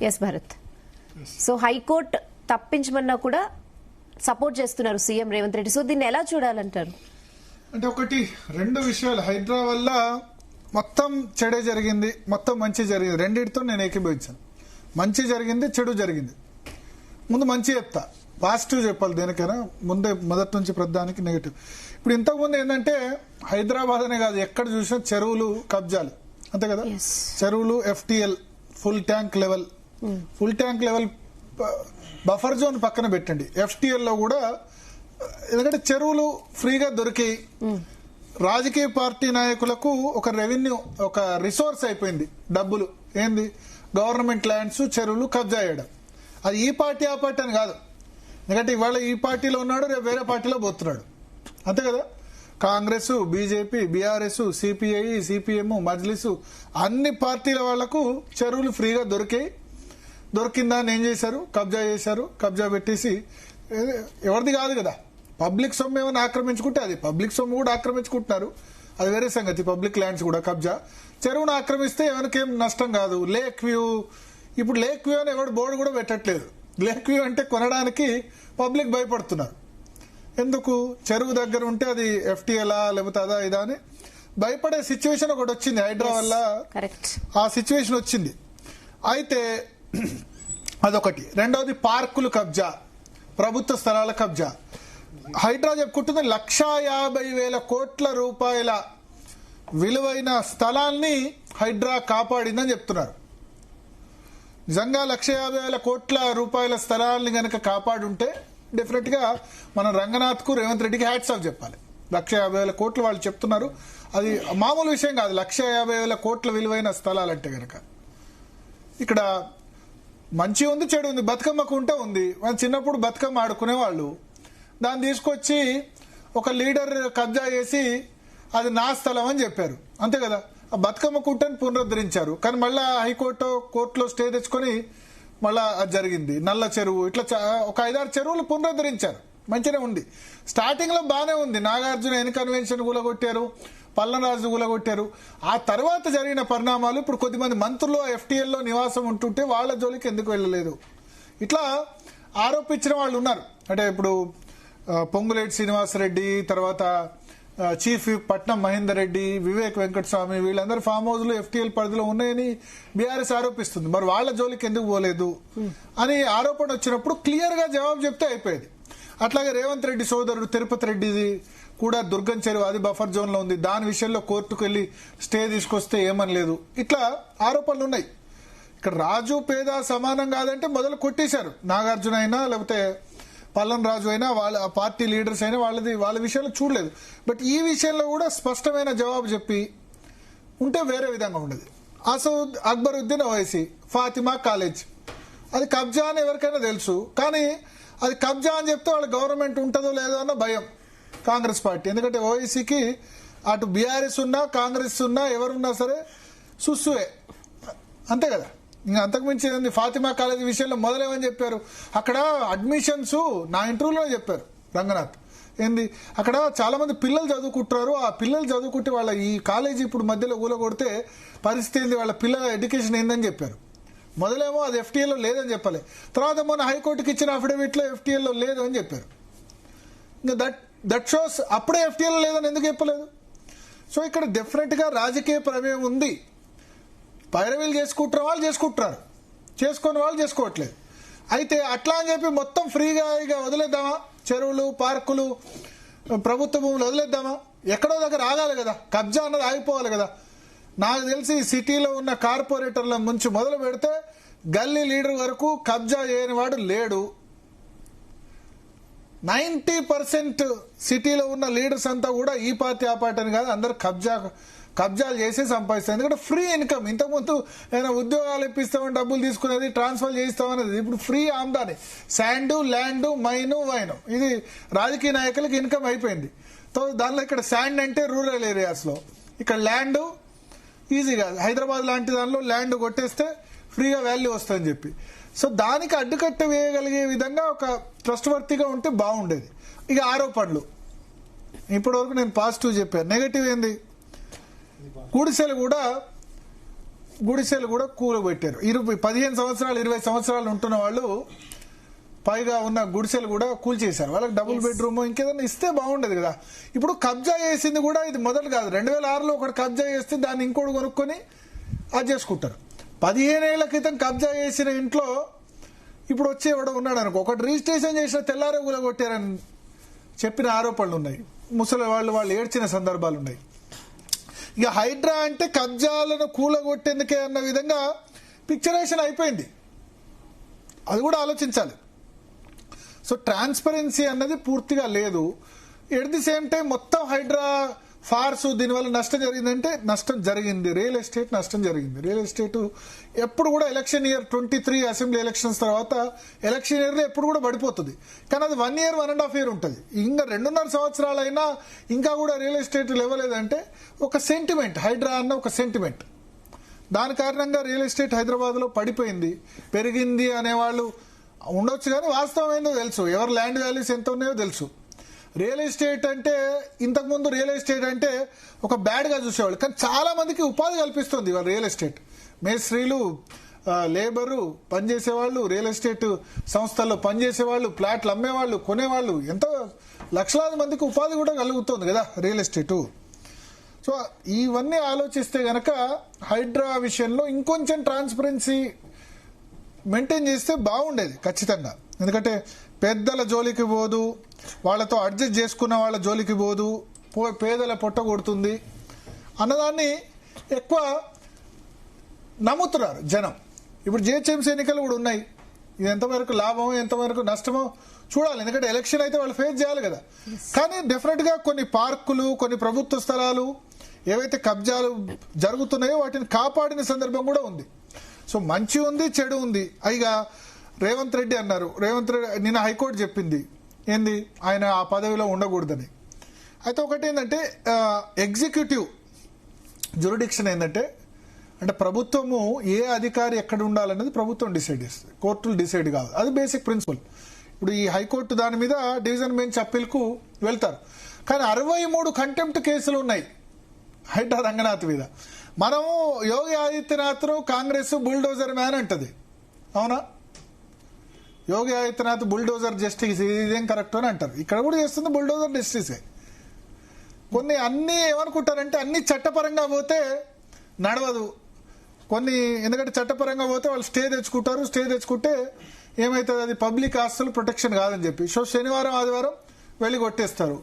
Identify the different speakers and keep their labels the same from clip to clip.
Speaker 1: Yes Bharat. So high court తప్పించమన్నా కూడా support చేస్తున్నారు CM Revanth Reddy. So దీన్ని ఎలా చూడాలంటారు?
Speaker 2: అంటే ఒకటి రెండు విషయాలు. హైడ్రా వల్ల మొత్తం చెడే జరిగింది, మొత్తం మంచి జరిగింది. రెండింటితో నేను ఏకీభవించాను. మంచి జరిగింది, చెడు జరిగింది. ముందు మంచి చెప్తా, పాజిటివ్ చెప్పాలి దేనికైనా. ముందే మొదటి నుంచి ప్రధానికి నెగిటివ్. ఇప్పుడు ఇంతకుముందు ఏంటంటే హైదరాబాద్ అనే కాదు, ఎక్కడ చూసినా చెరువులు కబ్జాలు, అంతే కదా. చెరువులు FTL full tank level, full tank level buffer zone పక్కన పెట్టండి. ఎఫ్టీఎల్ లో కూడా ఎందుకంటే చెరువులు ఫ్రీగా దొరికి రాజకీయ పార్టీ నాయకులకు ఒక రెవెన్యూ, ఒక రిసోర్స్ అయిపోయింది. డబ్బులు ఏంది, గవర్నమెంట్ ల్యాండ్స్, చెరువులు కబ్జా చేయడం. అది ఈ పార్టీ ఆ పార్టీ అని కాదు. ఎందుకంటే ఇవాళ ఈ పార్టీలో ఉన్నాడు, రేపు వేరే పార్టీలో పోతున్నాడు, అంతే కదా. Congress, BJP, BRS, CPI, CPM, Majlis అన్ని పార్టీల వాళ్లకు చెరువులు ఫ్రీగా దొరికిందా అని ఏం చేశారు, కబ్జా చేశారు. కబ్జా పెట్టేసి ఎవరిది కాదు కదా, పబ్లిక్ సొమ్ము ఏమైనా ఆక్రమించుకుంటే అది పబ్లిక్ సొమ్ము కూడా ఆక్రమించుకుంటున్నారు, అది వేరే సంగతి. పబ్లిక్ ల్యాండ్స్ కూడా కబ్జా. చెరువును ఆక్రమిస్తే ఎవరికేం నష్టం కాదు. లేక్ వ్యూ, ఇప్పుడు లేక్ వ్యూ అని ఎవరు బోర్డు కూడా పెట్టట్లేదు. లేక్ వ్యూ అంటే కొనడానికి పబ్లిక్ భయపడుతున్నారు. ఎందుకు, చెరువు దగ్గర ఉంటే అది ఎఫ్టీఎలా లేకపోతే అదా ఇదా అని భయపడే సిచ్యువేషన్ ఒకటి వచ్చింది హైడ్రా వల్ల. ఆ సిచ్యువేషన్ వచ్చింది. అయితే అదొకటి. రెండవది పార్కులు కబ్జా, ప్రభుత్వ స్థలాల కబ్జా. హైడ్రా చెప్పుకుంటుంది 1,50,000 కోట్ల రూపాయల విలువైన స్థలాల్ని హైడ్రా కాపాడిందని చెప్తున్నారు. నిజంగా 1,50,000 కోట్ల రూపాయల స్థలాల్ని గనక కాపాడుంటే డెఫినెట్ గా మన రంగనాథ్ కు, రేవంత్ రెడ్డికి హ్యాట్స్ ఆఫ్ చెప్పాలి. 1,50,000 కోట్లు వాళ్ళు చెప్తున్నారు, అది మామూలు విషయం కాదు. 1,50,000 కోట్ల విలువైన స్థలాలంటే గనక ఇక్కడ మంచి ఉంది, చెడు ఉంది. బతుకమ్మకు ఉంటే ఉంది. వాళ్ళు చిన్నప్పుడు బతుకమ్మ ఆడుకునే వాళ్ళు, దాన్ని తీసుకొచ్చి ఒక లీడర్ కబ్జా చేసి అది నా స్థలం అని చెప్పారు, అంతే కదా. ఆ బతుకమ్మ కుంటని పునరుద్ధరించారు. కానీ మళ్ళా హైకోర్టు, కోర్టులో స్టే తెచ్చుకొని మళ్ళా అది జరిగింది. నల్ల చెరువు, ఇట్లా ఒక 5-6 చెరువులు పునరుద్ధరించారు, మంచిగా ఉంది. స్టార్టింగ్ లో బాగానే ఉంది. నాగార్జున ఎన్ కన్వెన్షన్ కూలగొట్టారు, పల్లనరాజు కూలగొట్టారు. ఆ తర్వాత జరిగిన పరిణామాలు, ఇప్పుడు కొద్దిమంది మంత్రులు ఎఫ్టీఎల్ లో నివాసం ఉంటుంటే వాళ్ళ జోలికి ఎందుకు వెళ్ళలేదు, ఇట్లా ఆరోపించిన వాళ్ళు ఉన్నారు. అంటే ఇప్పుడు పొంగులేటి శ్రీనివాసరెడ్డి, తర్వాత చీఫ్ పట్నం మహేందర్ రెడ్డి, వివేక్ వెంకటస్వామి, వీళ్ళందరూ ఫామ్ హౌస్లు ఎఫ్టీఎల్ పరిధిలో ఉన్నాయని బీఆర్ఎస్ ఆరోపిస్తుంది. మరి వాళ్ళ జోలికి ఎందుకు పోలేదు అని ఆరోపణ వచ్చినప్పుడు క్లియర్ గా జవాబు చెప్తే అయిపోయేది. అట్లాగే రేవంత్ రెడ్డి సోదరుడు తిరుపతి రెడ్డిది కూడా దుర్గం చెరువు, అది బఫర్ జోన్ లో ఉంది. దాని విషయంలో కోర్టుకు వెళ్లి స్టే తీసుకొస్తే ఏమనలేదు. ఇట్లా ఆరోపణలు ఉన్నాయి. ఇక్కడ రాజు పేద సమానం కాదంటే మొదలు కొట్టేశారు. నాగార్జున అయినా లేకపోతే పల్లన్ రాజు అయినా, వాళ్ళ పార్టీ లీడర్స్ అయినా వాళ్ళ విషయంలో చూడలేదు. బట్ ఈ విషయంలో కూడా స్పష్టమైన జవాబు చెప్పి ఉంటే వేరే విధంగా ఉండదు. అసౌద్ అక్బరుద్దీన్ ఓవైసీ ఫాతిమా కాలేజ్, అది కబ్జా అని ఎవరికైనా తెలుసు. కానీ అది కబ్జా అని చెప్తే వాళ్ళ గవర్నమెంట్ ఉంటుందో లేదో అన్న భయం కాంగ్రెస్ పార్టీ. ఎందుకంటే ఓవైసీకి అటు బీఆర్ఎస్ ఉన్నా, కాంగ్రెస్ ఉన్నా, ఎవరున్నా సరే సుస్సువే, అంతే కదా. ఇంకా అంతకుమించి ఏంది. ఫాతిమా కాలేజీ విషయంలో మొదలేమని చెప్పారు, అక్కడ అడ్మిషన్స్, నా ఇంటర్వ్యూలో చెప్పారు రంగనాథ్, ఏంది అక్కడ చాలా మంది పిల్లలు చదువుకుంటారు. ఆ పిల్లలు చదువుకుంటే వాళ్ళ ఈ కాలేజీ ఇప్పుడు మధ్యలో ఊలగొడితే పరిస్థితి ఏంది, వాళ్ళ పిల్లల ఎడ్యుకేషన్ ఏందని చెప్పారు. మొదలేమో అది ఎఫ్టీఎల్లో లేదని చెప్పలే. తర్వాత మొన్న హైకోర్టుకి ఇచ్చిన అఫిడవిట్లో ఎఫ్టీఎల్లో లేదు అని చెప్పారు. ఇంకా దట్ షోస్ అప్పుడే ఎఫ్టీఎల్లో లేదని ఎందుకు చెప్పలేదు. సో ఇక్కడ డెఫినెట్ గా రాజకీయ ప్రమేయం ఉంది. పైరవీలు చేసుకుంటున్న వాళ్ళు చేసుకుంటున్నారు, చేసుకుని వాళ్ళు చేసుకోవట్లేదు. అయితే అట్లా అని చెప్పి మొత్తం ఫ్రీగా ఇక వదిలేద్దామా, చెరువులు, పార్కులు, ప్రభుత్వ భూములు వదిలేద్దామా? ఎక్కడో దగ్గర ఆగాలి కదా, కబ్జా అన్నది ఆగిపోవాలి కదా. నాకు తెలిసి సిటీలో ఉన్న కార్పొరేటర్ల నుంచి మొదలు పెడితే గల్లీ లీడర్ వరకు కబ్జా చేయని వాడు లేడు. 90% సిటీలో ఉన్న లీడర్స్ అంతా కూడా ఈ పార్టీ ఆ పార్టీ అని కాదు, అందరు కబ్జాలు చేసి సంపాదిస్తారు. ఎందుకంటే ఫ్రీ ఇన్కమ్. ఇంతకుముందు ఏదైనా ఉద్యోగాలు ఇప్పిస్తామని డబ్బులు తీసుకునేది, ట్రాన్స్ఫర్ చేయిస్తామనేది. ఇప్పుడు ఫ్రీ ఆమ్దాని, శాండు, ల్యాండ్, మైను, వైను, ఇది రాజకీయ నాయకులకు ఇన్కమ్ అయిపోయింది. దానిలో ఇక్కడ శాండ్ అంటే రూరల్ ఏరియాస్ లో, ఇక్కడ ల్యాండ్ ఈజీగా హైదరాబాద్ లాంటి దానిలో ల్యాండ్ కొట్టేస్తే ఫ్రీగా వాల్యూ వస్తుందని చెప్పి. సో దానికి అడ్డుకట్ట వేయగలిగే విధంగా ఒక ట్రస్ట్ వర్తిగా ఉంటే బాగుండేది. ఇక ఆరోపణలు ఇప్పటి వరకు నేను పాజిటివ్ చెప్పాను. నెగటివ్ ఏంది, గుడిసెలు కూడా గుడిసెలు కూడా కూలబెట్టారు. 15 సంవత్సరాలు 20 సంవత్సరాలు ఉంటున్న వాళ్ళు పైగా ఉన్న గుడిసెలు కూడా కూల్చేశారు. వాళ్ళకి డబుల్ బెడ్రూమ్ ఇంకేదైనా ఇస్తే బాగుండేది కదా. ఇప్పుడు కబ్జా చేసింది కూడా ఇది మొదలు కాదు. 2006లో ఒకటి కబ్జా చేస్తే దాన్ని ఇంకోటి కొనుక్కొని అది చేసుకుంటారు. 15 ఏళ్ల క్రితం కబ్జా చేసిన ఇంట్లో ఇప్పుడు వచ్చి ఎవడో ఉన్నాడు అనుకో, ఒకటి రిజిస్ట్రేషన్ చేసిన తెల్లారే కూలగొట్టారని చెప్పిన ఆరోపణలు ఉన్నాయి. ముసలి వాళ్ళు ఏడ్చిన సందర్భాలు ఉన్నాయి. ఇక హైడ్రా అంటే కబ్జాలను కూలగొట్టేందుకే అన్న విధంగా పిక్చరేషన్ అయిపోయింది. అది కూడా ఆలోచించాలి. సో ట్రాన్స్పరెన్సీ అన్నది పూర్తిగా లేదు. ఎట్ ది సేమ్ టైం మొత్తం హైడ్రా ఫార్స్ దీనివల్ల నష్టం జరిగిందంటే నష్టం జరిగింది. రియల్ ఎస్టేట్ నష్టం జరిగింది. రియల్ ఎస్టేట్ ఎప్పుడు కూడా ఎలక్షన్ ఇయర్ 23 అసెంబ్లీ ఎలక్షన్స్ తర్వాత ఎలక్షన్ ఇయర్లో ఎప్పుడు కూడా పడిపోతుంది. కానీ అది 1 year 1.5 year ఉంటుంది. ఇంకా 2.5 సంవత్సరాలైనా ఇంకా కూడా రియల్ ఎస్టేట్ లేవలేదంటే ఒక సెంటిమెంట్, హైడ్రా అన్న ఒక సెంటిమెంట్. దాని కారణంగా రియల్ ఎస్టేట్ హైదరాబాద్లో పడిపోయింది. పెరిగింది అనేవాళ్ళు ఉండొచ్చు కానీ వాస్తవం ఏందో తెలుసు. ఎవరు ల్యాండ్ వాల్యూస్ ఎంత ఉన్నాయో తెలుసు. రియల్ ఎస్టేట్ అంటే ఇంతకుముందు రియల్ ఎస్టేట్ అంటే ఒక బ్యాడ్గా చూసేవాళ్ళు, కానీ చాలా మందికి ఉపాధి కల్పిస్తుంది ఇవాళ రియల్ ఎస్టేట్. మేస్త్రీలు, లేబరు, పనిచేసేవాళ్ళు, రియల్ ఎస్టేట్ సంస్థల్లో పనిచేసేవాళ్ళు, ప్లాట్లు అమ్మేవాళ్ళు, కొనేవాళ్ళు, ఎంతో లక్షలాది మందికి ఉపాధి కూడా కలుగుతుంది కదా రియల్ ఎస్టేటు. సో ఇవన్నీ ఆలోచిస్తే గనక హైడ్రా విషయంలో ఇంకొంచెం ట్రాన్స్పరెన్సీ మెయింటైన్ చేస్తే బాగుండేది ఖచ్చితంగా. ఎందుకంటే పెద్దల జోలికి పోదు, వాళ్ళతో అడ్జస్ట్ చేసుకున్న వాళ్ళ జోలికి పోదు, పేదల పొట్ట కొడుతుంది అన్నదాన్ని ఎక్కువ నమ్ముతున్నారు జనం. ఇప్పుడు జిహెచ్ఎంసీ ఎన్నికలు కూడా ఉన్నాయి. ఇది ఎంతవరకు లాభమో ఎంతవరకు నష్టమో చూడాలి. ఎందుకంటే ఎలక్షన్ అయితే వాళ్ళు ఫేస్ చేయాలి కదా. కానీ డెఫినెట్ గా కొన్ని పార్కులు, కొన్ని ప్రభుత్వ స్థలాలు ఏవైతే కబ్జాలు జరుగుతున్నాయో వాటిని కాపాడిన సందర్భం కూడా ఉంది. సో మంచి ఉంది, చెడు ఉంది. అయిగా రేవంత్ రెడ్డి అన్నారు. రేవంత్ రెడ్డి నిన్న హైకోర్టు చెప్పింది ఏంది, ఆయన ఆ పదవిలో ఉండకూడదని. అయితే ఒకటి ఏంటంటే ఎగ్జిక్యూటివ్ జ్యూరిడిక్షన్ ఏంటంటే, అంటే ప్రభుత్వము ఏ అధికారి ఎక్కడ ఉండాలనేది ప్రభుత్వం డిసైడ్ చేస్తుంది, కోర్టులు డిసైడ్ కాదు. అది బేసిక్ ప్రిన్సిపల్. ఇప్పుడు ఈ హైకోర్టు దాని మీద డివిజన్ బెంచ్ అప్పీల్కు వెళ్తారు. కానీ 63 కంటెంప్ట్ కేసులు ఉన్నాయి హైడ్రా రంగనాథ్ మీద. మనము యోగి ఆదిత్యనాథ్ కాంగ్రెస్ బుల్డోజర్ మ్యాన్ అంటది, అవునా? యోగి ఆదిత్యనాథ్ బుల్డోజర్ జస్టిస్, ఇదేం కరెక్ట్ అని అంటారు. ఇక్కడ కూడా చేస్తుంది బుల్డోజర్ జస్టిసే. కొన్ని అన్ని ఏమనుకుంటారంటే అన్ని చట్టపరంగా పోతే నడవదు కొన్ని, ఎందుకంటే చట్టపరంగా పోతే వాళ్ళు స్టే తెచ్చుకుంటారు. స్టే తెచ్చుకుంటే ఏమవుతుంది, అది పబ్లిక్ ఆస్తులు ప్రొటెక్షన్ కాదని చెప్పి సో శనివారం ఆదివారం వెళ్ళి కొట్టేస్తారు.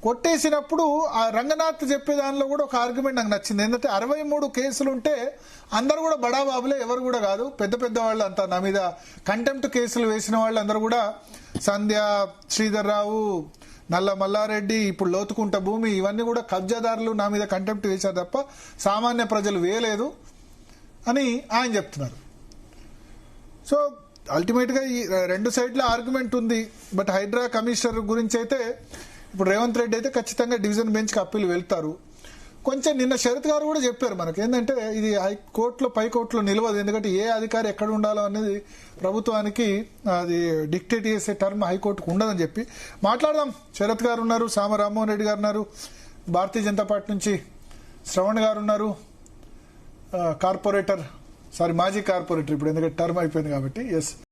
Speaker 2: కొట్టేసినప్పుడు ఆ రంగనాథ్ చెప్పే దానిలో కూడా ఒక ఆర్గ్యుమెంట్ నాకు నచ్చింది. ఏంటంటే 63 కేసులు ఉంటే అందరు కూడా బడాబాబులే, ఎవరు కూడా కాదు, పెద్ద పెద్ద వాళ్ళు అంతా నా మీద కంటెంప్ట్ కేసులు వేసిన వాళ్ళు అందరూ కూడా సంధ్య, శ్రీధర్ రావు, నల్ల మల్లారెడ్డి, ఇప్పుడు లోతుకుంట భూమి, ఇవన్నీ కూడా కబ్జాదారులు నా మీద కంటెంప్ట్ వేశారు తప్ప సామాన్య ప్రజలు వేయలేదు అని ఆయన చెప్తున్నారు. సో అల్టిమేట్ గా ఈ రెండు సైడ్ల ఆర్గ్యుమెంట్ ఉంది. బట్ హైడ్రా కమిషనర్ గురించి అయితే ఇప్పుడు రేవంత్ రెడ్డి అయితే ఖచ్చితంగా డివిజన్ బెంచ్ కి అప్పీల్ వెళ్తారు. కొంచెం నిన్న శరత్ గారు కూడా చెప్పారు మనకి ఏంటంటే ఇది హైకోర్టులో పై కోర్టులో నిలవదు, ఎందుకంటే ఏ అధికారి ఎక్కడ ఉండాలో అనేది ప్రభుత్వానికి అది డిక్టేట్ చేసే టర్మ్ హైకోర్టుకు ఉండదని చెప్పి మాట్లాడదాం. శరత్ గారు ఉన్నారు, సామ రామ్మోహన్ రెడ్డి గారు ఉన్నారు, భారతీయ జనతా పార్టీ నుంచి శ్రవణ్ గారు ఉన్నారు, మాజీ కార్పొరేటర్ ఇప్పుడు ఎందుకంటే టర్మ్ అయిపోయింది కాబట్టి. ఎస్